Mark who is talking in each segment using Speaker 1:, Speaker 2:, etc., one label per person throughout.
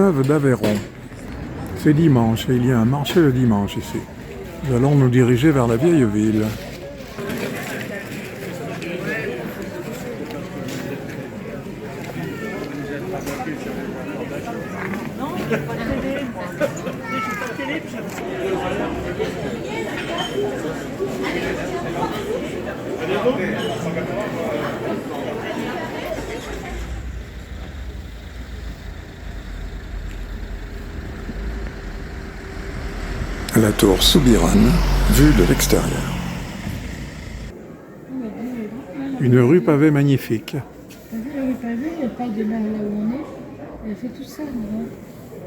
Speaker 1: Villeneuve d'Aveyron. C'est dimanche et il y a un marché le dimanche ici. Nous allons nous diriger vers la vieille ville. La tour Soubirane, vue de l'extérieur. Une rue pavée magnifique.
Speaker 2: T'as vu la rue pavée, elle part de là où on est, elle fait tout ça.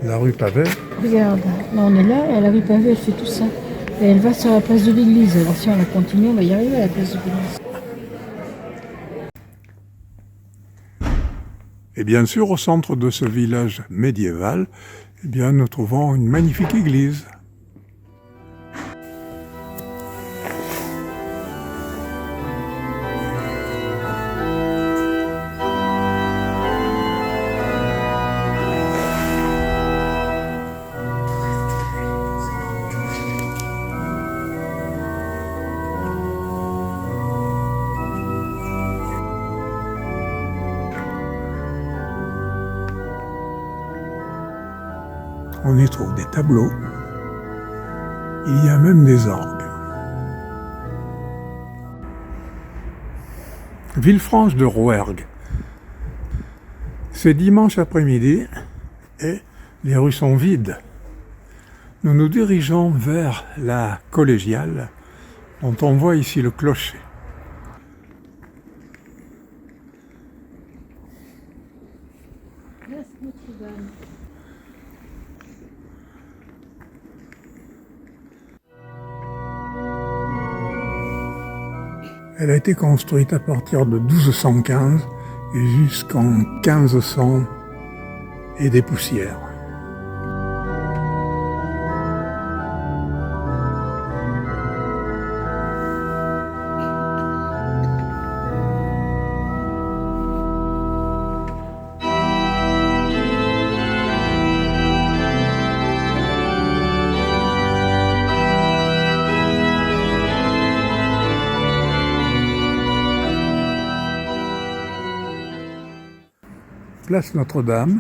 Speaker 1: La rue pavée.
Speaker 2: Regarde, là on est là, et la rue pavée, elle fait tout ça. Et elle va sur la place de l'église. Alors si on la continue, on va y arriver à la place de l'église.
Speaker 1: Et bien sûr, au centre de ce village médiéval, eh bien, nous trouvons une magnifique église. On y trouve des tableaux. Il y a même des orgues. Villefranche de Rouergue. C'est dimanche après-midi et les rues sont vides. Nous nous dirigeons vers la collégiale dont on voit ici le clocher.
Speaker 2: Là, c'est Notre-Dame.
Speaker 1: Elle a été construite à partir de 1215 et jusqu'en 1500 et des poussières. Place Notre-Dame.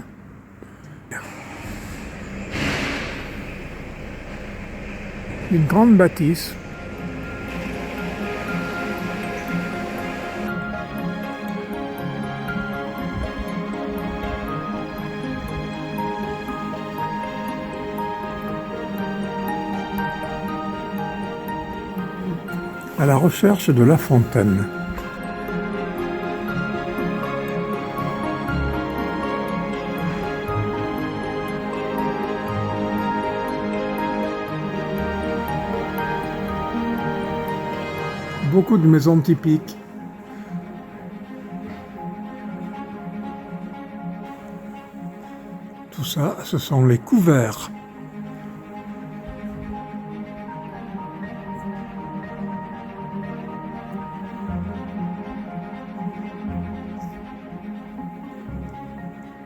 Speaker 1: Une grande bâtisse. À la recherche de La Fontaine. Beaucoup de maisons typiques. Tout ça, ce sont les couverts.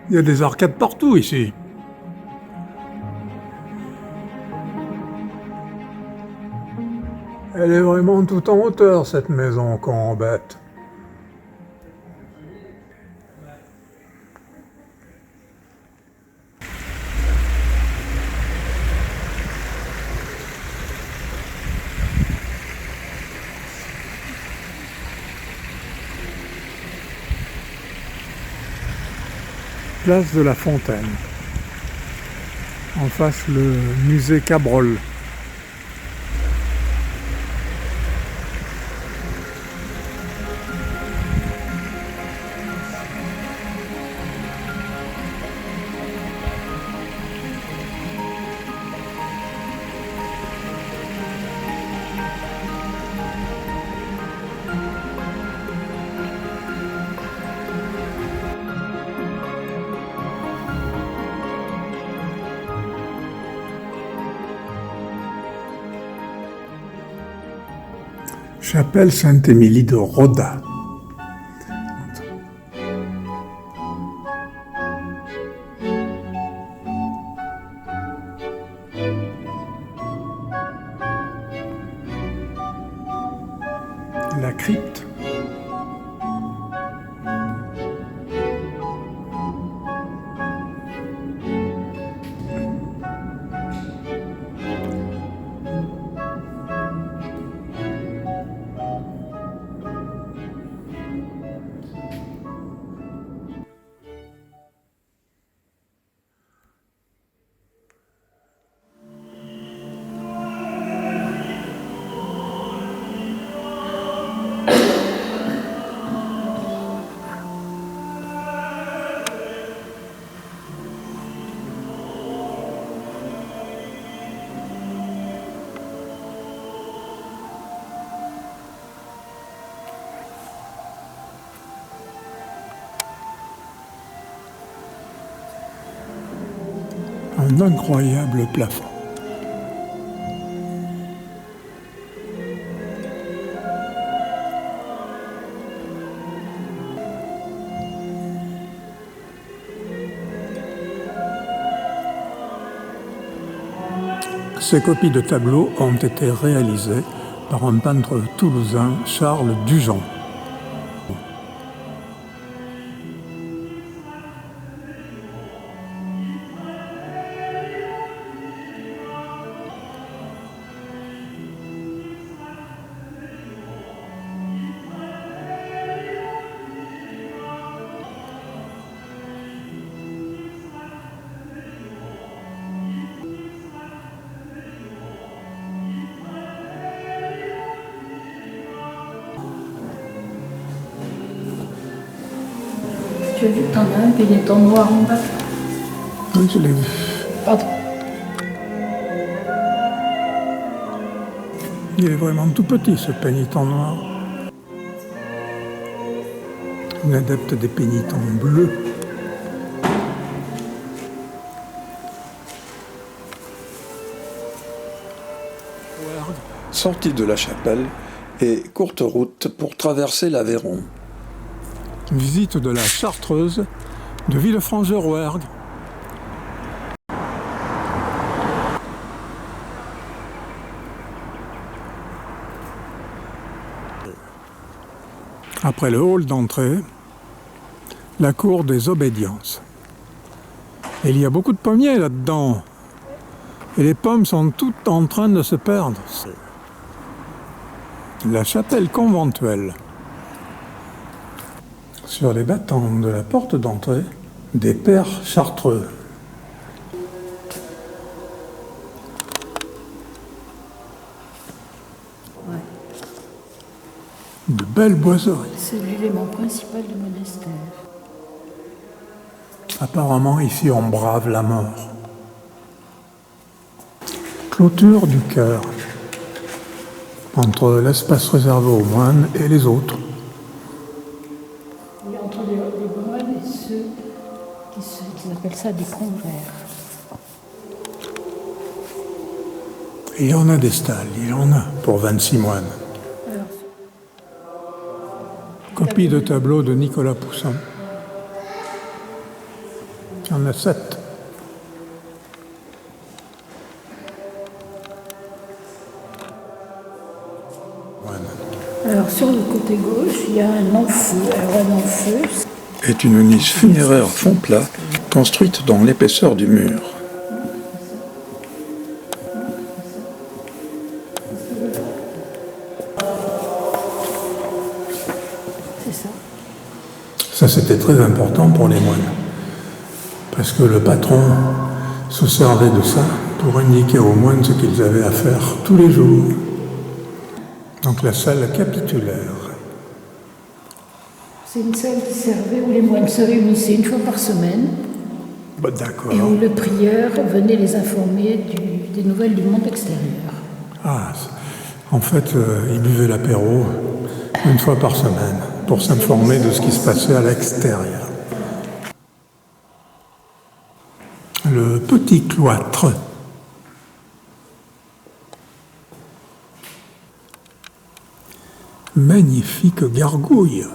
Speaker 1: Il y a des arcades partout ici. Elle est vraiment tout en hauteur, cette maison qu'on embête. Place de la Fontaine. En face, le musée Cabrol. Chapelle Sainte-Émilie de Roda. la crypte. Un incroyable plafond. Ces copies de tableaux ont été réalisées par un peintre toulousain, Charles Dujon.
Speaker 2: Tu as vu que t'en as un pénitent noir en bas?
Speaker 1: Oui, je l'ai vu.
Speaker 2: Pardon.
Speaker 1: Il est vraiment tout petit, ce pénitent noir. Un adepte des pénitents bleus. Sortie de la chapelle et courte route pour traverser l'Aveyron. Visite de la Chartreuse de Villefranche-de-Rouergue. Après le hall d'entrée, la cour des obédiences. Et il y a beaucoup de pommiers là-dedans. Et les pommes sont toutes en train de se perdre. La chapelle conventuelle. Sur les battants de la porte d'entrée, des pères chartreux.
Speaker 2: Ouais.
Speaker 1: De belles boiseries.
Speaker 2: C'est l'élément principal du monastère.
Speaker 1: Apparemment, ici, on brave la mort. Clôture du chœur, entre l'espace réservé aux moines et les autres.
Speaker 2: Il y a entre les moines et ceux qui appellent ça des convers.
Speaker 1: Et il y en a des stalles, il y en a pour 26 moines.
Speaker 2: Alors,
Speaker 1: Copie de tableau de Nicolas Poussin. Il y en a 7.
Speaker 2: alors sur le côté gauche, il y a un amphi. Alors un amphi,
Speaker 1: Est une niche funéraire fond plat, construite dans l'épaisseur du mur.
Speaker 2: c'est ça.
Speaker 1: Ça, c'était très important pour les moines, parce que le patron se servait de ça pour indiquer aux moines ce qu'ils avaient à faire tous les jours. Donc la salle capitulaire.
Speaker 2: C'est une salle qui servait où les moines se réunissaient une fois par semaine
Speaker 1: Bah, d'accord.
Speaker 2: et où le prieur venait les informer des nouvelles du monde extérieur.
Speaker 1: Ah, en fait, ils buvaient l'apéro une fois par semaine pour s'informer de ce qui se passait à l'extérieur. Le petit cloître. Magnifique gargouille.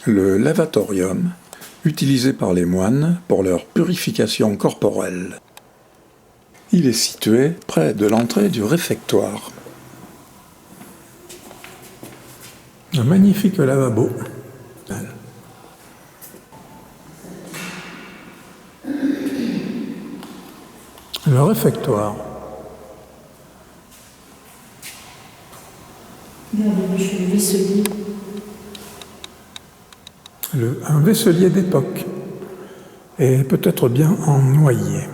Speaker 1: Le lavatorium, utilisé par les moines pour leur purification corporelle. Il est situé près de l'entrée du réfectoire. Un magnifique lavabo. Le réfectoire. Un vaisselier d'époque, et peut-être bien en noyer.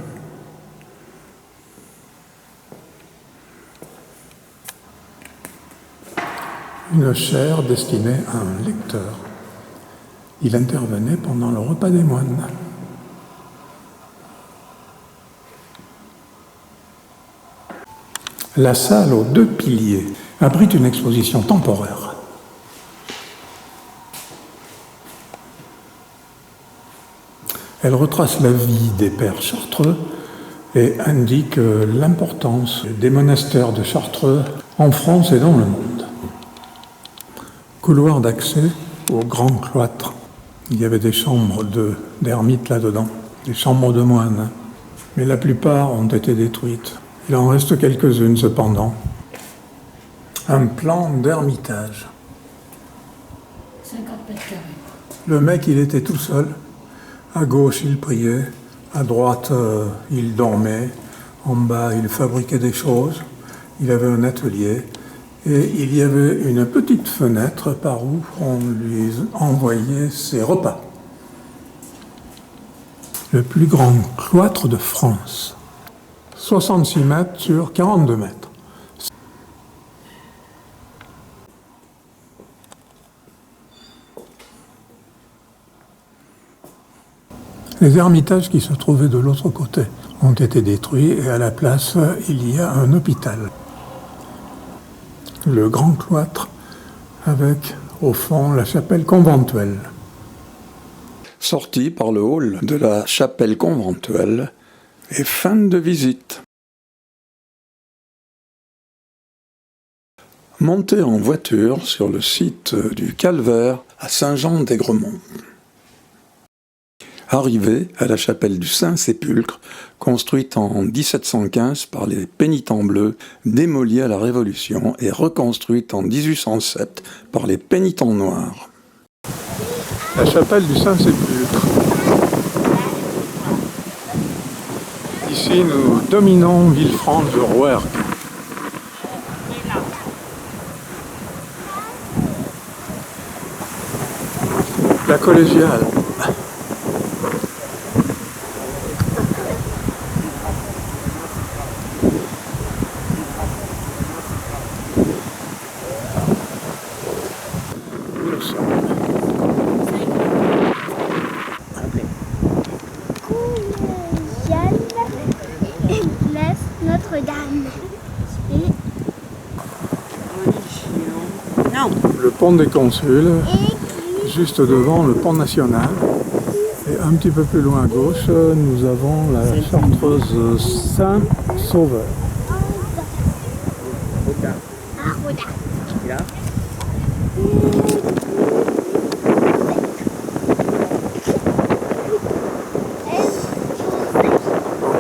Speaker 1: Une chaire destinée à un lecteur. Il intervenait pendant le repas des moines. La salle aux 2 piliers abrite une exposition temporaire. Elle retrace la vie des pères chartreux et indique l'importance des monastères de Chartreux en France et dans le monde. Couloir d'accès au grand cloître. Il y avait des chambres d'ermites là-dedans, des chambres de moines, mais la plupart ont été détruites. Il en reste quelques-unes cependant. Un plan d'ermitage.
Speaker 2: 50 mètres carrés.
Speaker 1: Le mec, il était tout seul. À gauche, il priait. À droite, il dormait. En bas, il fabriquait des choses. Il avait un atelier. Et il y avait une petite fenêtre par où on lui envoyait ses repas. Le plus grand cloître de France. 66 mètres sur 42 mètres. Les ermitages qui se trouvaient de l'autre côté ont été détruits et à la place, il y a un hôpital. Le grand cloître avec, au fond, la chapelle conventuelle. Sortie par le hall de la chapelle conventuelle et fin de visite. Montez en voiture sur le site du Calvaire à Saint-Jean-d'Aigremont. Arrivé à la chapelle du Saint-Sépulcre, construite en 1715 par les pénitents bleus, démolie à la Révolution et reconstruite en 1807 par les pénitents noirs. La chapelle du Saint-Sépulcre. Ici, nous dominons Villefranche de Rouergue. La collégiale.
Speaker 3: Notre-Dame.
Speaker 1: Le pont des Consuls, juste devant le pont national. Et un petit peu plus loin à gauche, nous avons la chartreuse Saint-Sauveur.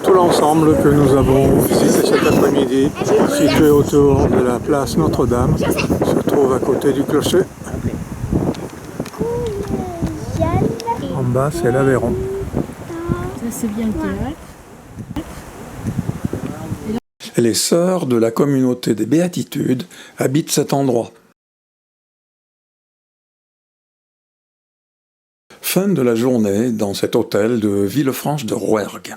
Speaker 1: Tout l'ensemble que nous avons visité cet après-midi, situé autour de la place Notre-Dame, se trouve à côté du clocher. En bas, c'est l'Aveyron.
Speaker 2: Ça, c'est bien le théâtre.
Speaker 1: Les sœurs de la communauté des Béatitudes habitent cet endroit. Fin de la journée dans cet hôtel de Villefranche de Rouergue.